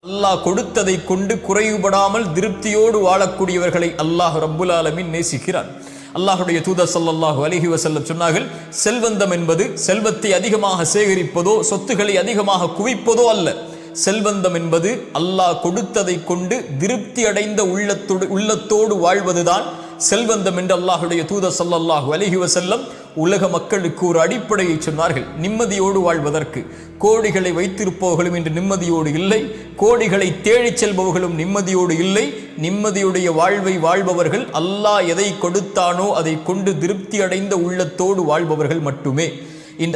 அல்லாஹ் கொடுத்ததை கொண்டு குறைவுபடாமல் திருப்தியோடு வாழக்கூடியவர்களை அல்லாஹ் ரப்புல் ஆலமீன் நேசிக்கிறான். அல்லாஹுடைய தூதர் ஸல்லல்லாஹு அலைஹி வஸல்லம் சொன்னார்கள், செல்வந்தம் என்பது செல்வத்தை அதிகமாக சேகரிப்பதோ சொத்துக்களை அதிகமாக குவிப்பதோ அல்ல. செல்வந்தம் என்பது அல்லாஹ் கொடுத்ததை கொண்டு திருப்தி அடைந்த உள்ளத்தோடு வாழ்வதுதான் செல்வந்தம் என்று அல்லாஹுடைய தூதர் ஸல்லல்லாஹு அலைஹி வஸல்லம் உலக மக்களுக்கு ஒரு அடிப்படையை சொன்னார்கள். நிம்மதியோடு வாழ்வதற்கு கோடிகளை வைத்திருப்பவர்களும் இன்று நிம்மதியோடு இல்லை, கோடிகளை தேடிச் செல்பவர்களும் நிம்மதியோடு இல்லை. நிம்மதியுடைய வாழ்வை வாழ்பவர்கள் அல்லாஹ் எதை கொடுத்தானோ அதை கொண்டு திருப்தி அடைந்த உள்ளத்தோடு வாழ்பவர்கள் மட்டுமே.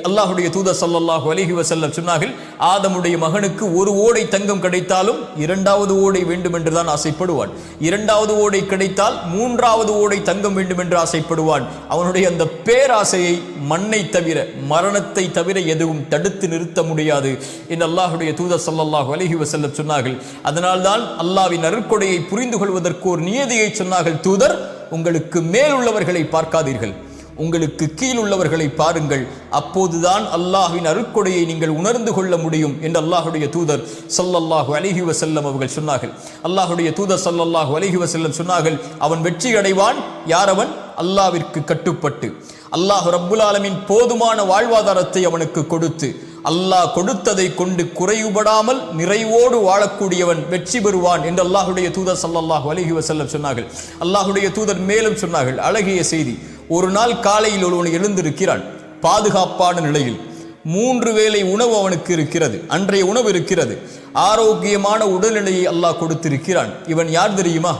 அல்லாஹுடைய தூதர் ஸல்லல்லாஹு அலைஹி வஸல்லம் சொன்னார்கள், ஆதமுடைய மகனுக்கு ஒரு ஓடை தங்கம் கிடைத்தாலும் இரண்டாவது ஓடை வேண்டும் என்றுதான் ஆசைப்படுவான். இரண்டாவது ஓடை கிடைத்தால் மூன்றாவது ஓடை தங்கம் வேண்டும் என்று ஆசைப்படுவான். அவனுடைய அந்த பேராசையை மண்ணை தவிர மரணத்தை தவிர எதுவும் தடுத்து நிறுத்த முடியாது என்று அல்லாஹுடைய தூதர் ஸல்லல்லாஹு அலைஹி வஸல்லம் சொன்னார்கள். அதனால்தான் அல்லாஹ்வின் அருட்கொடையை புரிந்து கொள்வதற்கு ஒரு நியதியை சொன்னார்கள். தூதர், உங்களுக்கு மேல் உள்ளவர்களை பார்க்காதீர்கள், உங்களுக்கு கீழ் உள்ளவர்களை பாருங்கள், அப்போதுதான் அல்லாஹ்வின் அருட்கொடையை நீங்கள் உணர்ந்து கொள்ள முடியும் என்று அல்லாஹுடைய தூதர் ஸல்லல்லாஹு அலைஹி வஸல்லம் அவர்கள் சொன்னார்கள். அல்லாஹுடைய தூதர் ஸல்லல்லாஹு அலைஹி வஸல்லம் சொன்னார்கள், அவன் வெற்றி அடைவான் யார் அவன் அல்லாஹ்விற்கு கட்டுப்பட்டு அல்லாஹ் ரப்புல் ஆலமீன் போதுமான வாழ்வாதாரத்தை அவனுக்கு கொடுத்து அல்லாஹ் கொடுத்ததை கொண்டு குறைவுபடாமல் நிறைவோடு வாழக்கூடியவன் வெற்றி பெறுவான் என்று அல்லாஹுடைய தூதர் ஸல்லல்லாஹு அலைஹி வஸல்லம் சொன்னார்கள். அல்லாஹுடைய தூதர் மேலும் சொன்னார்கள், அழகிய செய்தி. ஒரு நாள் காலையில் ஒருவன் எழுந்திருக்கிறான், பாதுகாப்பான நிலையில் 3 வேளை உணவு அவனுக்கு இருக்கிறது, அன்றைய உணவு இருக்கிறது, ஆரோக்கியமான உடல்நிலையை அல்லாஹ் கொடுத்திருக்கிறான். இவன் யார் தெரியுமா?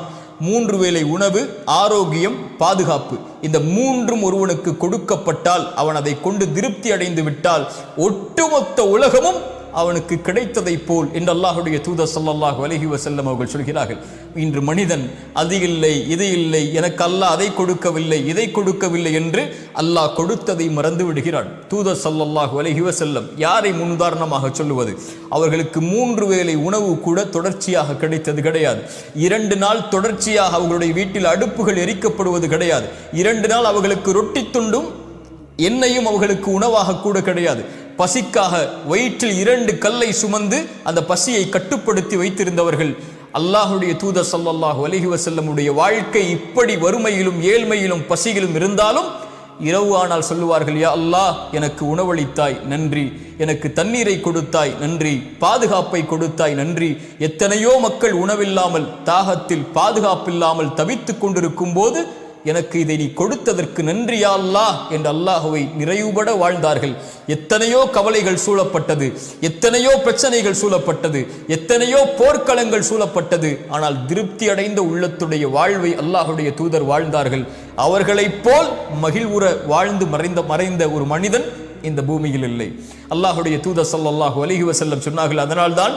3 வேளை உணவு, ஆரோக்கியம், பாதுகாப்பு, இந்த 3ம் ஒருவனுக்கு கொடுக்கப்பட்டால் அவன் அதை கொண்டு திருப்தி அடைந்து விட்டால் ஒட்டுமொத்த உலகமும் அவனுக்கு கிடைத்ததை போல் என்று அல்லாஹுடைய தூதர் ஸல்லல்லாஹு அலைஹி வஸல்லம் அவர்கள் சொல்கிறார்கள். இன்று மனிதன் அது இல்லை இது இல்லை, எனக்கு அல்லாஹ் அதை கொடுக்கவில்லை இதை கொடுக்கவில்லை என்று அல்லாஹ் கொடுத்ததை மறந்து விடுகிறான். தூதர் ஸல்லல்லாஹு அலைஹி வஸல்லம் யாரை முன்னுதாரணமாக சொல்லுவது? அவர்களுக்கு 3 வேளை உணவு கூட தொடர்ச்சியாக கிடைத்தது கிடையாது. 2 நாள் தொடர்ச்சியாக அவர்களுடைய வீட்டில் அடுப்புகள் எரிக்கப்படுவது கிடையாது. 2 நாள் அவர்களுக்கு ரொட்டி துண்டும் எண்ணெயும் அவர்களுக்கு உணவாக கூட கிடையாது. பசிக்காக வயிற்றில் 2 கல்லை சுமந்து அந்த பசியை கட்டுப்படுத்தி வைத்திருந்தவர்கள். அல்லாஹுடைய தூதர் ஸல்லல்லாஹு அலைஹி வஸல்லமுடைய வாழ்க்கை இப்படி வறுமையிலும் ஏழ்மையிலும் பசியிலும் இருந்தாலும் இரவு ஆனால் சொல்லுவார்கள், யா அல்லாஹ், எனக்கு உணவளித்தாய் நன்றி, எனக்கு தண்ணீரை கொடுத்தாய் நன்றி, பாதுகாப்பை கொடுத்தாய் நன்றி. எத்தனையோ மக்கள் உணவில்லாமல் தாகத்தில் பாதுகாப்பில்லாமல் தவித்துக் கொண்டிருக்கும் போது எனக்கு இதை நீ கொடுத்ததற்கு நன்றி யா அல்லாஹ் என்று அல்லாஹுவை நிறைவுபட வாழ்ந்தார்கள். எத்தனையோ கவலைகள் சூழப்பட்டது, எத்தனையோ பிரச்சனைகள் சூழப்பட்டது, எத்தனையோ போர்க்களங்கள் சூழப்பட்டது. ஆனால் திருப்தி அடைந்த உள்ளத்துடைய வாழ்வை அல்லாஹுடைய தூதர் வாழ்ந்தார்கள். அவர்களைப் போல் மகிழ்வுற வாழ்ந்து மறைந்த ஒரு மனிதன் இந்த பூமியில் இல்லை. அல்லாஹுடைய தூதர் ஸல்லல்லாஹு அலைஹி வஸல்லம் சொன்னார்கள், அதனால்தான்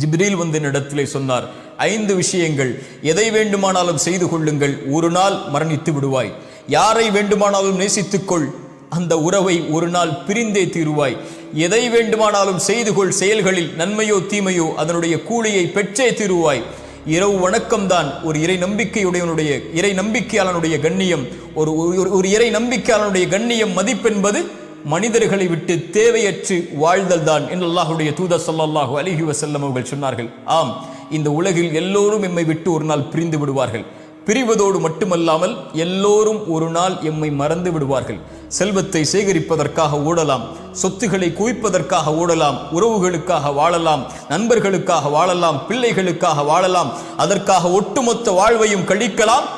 ஜிப்ரீல் வந்து இடத்திலே சொன்னார், 5 விஷயங்கள், எதை வேண்டுமானாலும் செய்து கொள்ளுங்கள், ஒரு நாள் மரணித்து விடுவாய். யாரை வேண்டுமானாலும் நேசித்துக்கொள், அந்த உறவை ஒரு நாள் பிரிந்தே தீருவாய். எதை வேண்டுமானாலும் செய்து கொள், செயல்களில் நன்மையோ தீமையோ அதனுடைய கூலியை பெற்றே தீருவாய். இரவு வணக்கம்தான் ஒரு இறை நம்பிக்கையாளனுடைய கண்ணியம். ஒரு இறை நம்பிக்கையாளனுடைய கண்ணியம் மதிப்பென்பது மனிதர்களை விட்டு தேவையற்று வாழ்தல் தான் என்று அல்லாஹுடைய தூதர் ஸல்லல்லாஹு அலைஹி வஸல்லம் அவர்கள் சொன்னார்கள். ஆம், இந்த உலகில் எல்லோரும் எம்மை விட்டு ஒரு நாள் பிரிந்து விடுவார்கள். பிரிவதோடு மட்டுமல்லாமல் எல்லோரும் ஒரு நாள் எம்மை மறந்து விடுவார்கள். செல்வத்தை சேகரிப்பதற்காக ஓடலாம், சொத்துக்களை குவிப்பதற்காக ஓடலாம், உறவுகளுக்காக வாழலாம், நண்பர்களுக்காக வாழலாம், பிள்ளைகளுக்காக வாழலாம், அதற்காக ஒட்டுமொத்த வாழ்வையும் கழிக்கலாம்.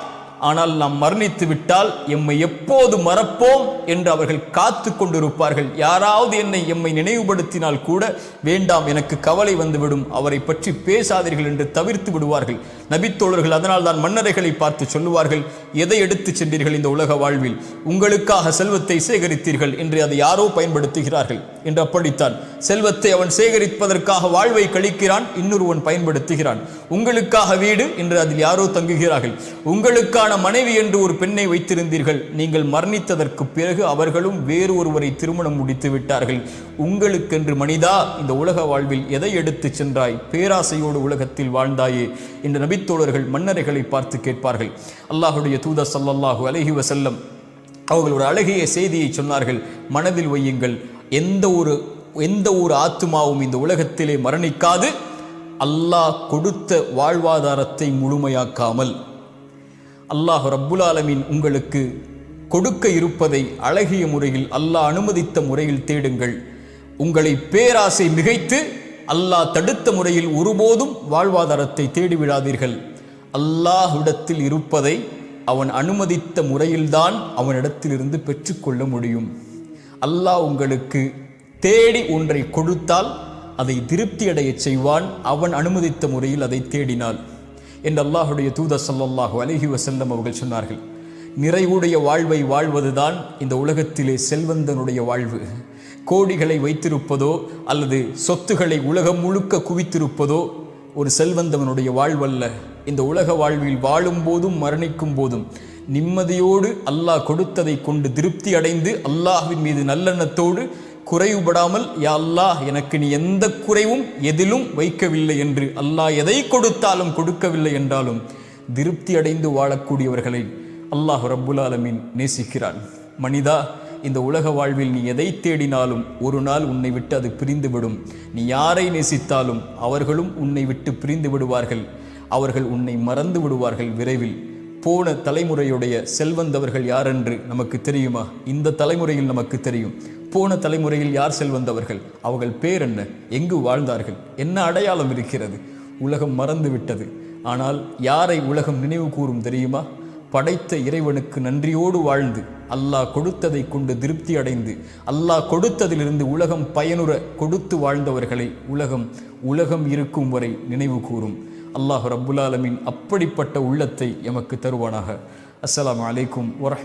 ஆனால் நாம் மரணித்து விட்டால் எம்மை எப்போது மறப்போம் என்று அவர்கள் காத்து கொண்டிருப்பார்கள். யாராவது எம்மை நினைவுபடுத்தினால் கூட வேண்டாம், எனக்கு கவலை வந்துவிடும், அவரை பற்றி பேசாதீர்கள் என்று தவிர்த்து விடுவார்கள் நபித்தோழர்கள். அதனால் தான் மன்னரைகளை பார்த்து சொல்லுவார்கள், எதை எடுத்து சென்றீர்கள் இந்த உலக வாழ்வில்? உங்களுக்காக செல்வத்தை சேகரித்தீர்கள் என்று அதை யாரோ பயன்படுத்துகிறார்கள் என்று. அப்படித்தான் செல்வத்தை அவன் சேகரிப்பதற்காக வாழ்வை கழிக்கிறான், இன்னொருவன் பயன்படுத்துகிறான். உங்களுக்காக வீடு என்று அதில் யாரோ தங்குகிறார்கள். உங்களுக்கான மனைவி என்று ஒரு பெண்ணை வைத்திருந்தீர்கள், நீங்கள் மரணித்ததற்கு பிறகு அவர்களும் வேறு ஒருவரை திருமணம் முடித்து விட்டார்கள். உங்களுக்கென்று மனிதா இந்த உலக வாழ்வில் எதை எடுத்து சென்றாய்? பேராசையோடு உலகத்தில் வாழ்ந்தாயே என்று நபித்தோழர்கள் மன்னரைகளை பார்த்து கேட்பார்கள். அல்லாஹுடைய தூதர் ஸல்லல்லாஹு அலைஹி வஸல்லம் அவர்கள் ஒரு அழகிய செய்தியை சொன்னார்கள், மனதில் வையுங்கள், எந்த ஒரு ஆத்துமாவும் இந்த உலகத்திலே மரணிக்காது, அல்லாஹ் கொடுத்த வாழ்வாதாரத்தை முழுமையாக்காமல், அல்லாஹ் ரப்புல் ஆலமீன் உங்களுக்கு கொடுக்க இருப்பதை அழகிய முறையில் அல்லாஹ் அனுமதித்த முறையில் தேடுங்கள். உங்களை பேராசை மிகைத்து அல்லாஹ் தடுத்த முறையில் ஒருபோதும் வாழ்வாதாரத்தை தேடிவிடாதீர்கள். அல்லாஹ்விடத்தில் இருப்பதை அவன் அனுமதித்த முறையில்தான் அவனிடத்திலிருந்து பெற்றுக்கொள்ள முடியும். அல்லாஹ் உங்களுக்கு தேடி ஒன்றை கொடுத்தால் அதை திருப்தி அடைய செய்வான், அவன் அனுமதித்த முறையில் அதை தேடினால் என்று அல்லாஹுடைய தூதர் ஸல்லல்லாஹு அலைஹி வஸல்லம் அவர்கள் சொன்னார்கள். நிறைவுடைய வாழ்வை வாழ்வதுதான் இந்த உலகத்திலே செல்வந்தனுடைய வாழ்வு. கோடிகளை வைத்திருப்பதோ அல்லது சொத்துக்களை உலகம் முழுக்க குவித்திருப்பதோ ஒரு செல்வந்தவனுடைய வாழ்வல்ல. இந்த உலக வாழ்வில் வாழும் போதும் மரணிக்கும் போதும் நிம்மதியோடு அல்லாஹ் கொடுத்ததை கொண்டு திருப்தி அடைந்து அல்லாஹ்வின் மீது நல்லெண்ணத்தோடு குறைவுபடாமல், யா அல்லாஹ் எனக்கு நீ எந்த குறைவும் எதிலும் வைக்கவில்லை என்று, அல்லாஹ் எதை கொடுத்தாலும் கொடுக்கவில்லை என்றாலும் திருப்தி அடைந்து வாழக்கூடியவர்களை அல்லாஹ் ரப்புல் ஆலமீன் நேசிக்கிறான். மனிதா, இந்த உலக வாழ்வில் நீ எதை தேடினாலும் ஒரு நாள் உன்னை விட்டு அது பிரிந்துவிடும். நீ யாரை நேசித்தாலும் அவர்களும் உன்னை விட்டு பிரிந்து விடுவார்கள். அவர்கள் உன்னை மறந்து விடுவார்கள் விரைவில். போன தலைமுறையுடைய செல்வந்தவர்கள் யாரென்று நமக்கு தெரியுமா? இந்த தலைமுறையில் நமக்கு தெரியும். போன தலைமுறையில் யார் செல்வந்தவர்கள்? அவர்கள் பேர் என்ன? எங்கு வாழ்ந்தார்கள்? என்ன அடையாளம் இருக்கிறது? உலகம் மறந்து விட்டது. ஆனால் யாரை உலகம் நினைவு கூறும் தெரியுமா? படைத்த இறைவனுக்கு நன்றியோடு வாழ்ந்து அல்லாஹ் கொடுத்ததை கொண்டு திருப்தி அடைந்து அல்லாஹ் கொடுத்ததிலிருந்து உலகம் பயனுற கொடுத்து வாழ்ந்தவர்களை உலகம் இருக்கும் வரை நினைவு கூறும். அல்லாஹ் ரப்புல் ஆலமீன் அப்படிப்பட்ட உள்ளத்தை எமக்கு தருவானாக. அஸ்ஸலாமு அலைக்கும் வரஹ்மத்துல்லாஹி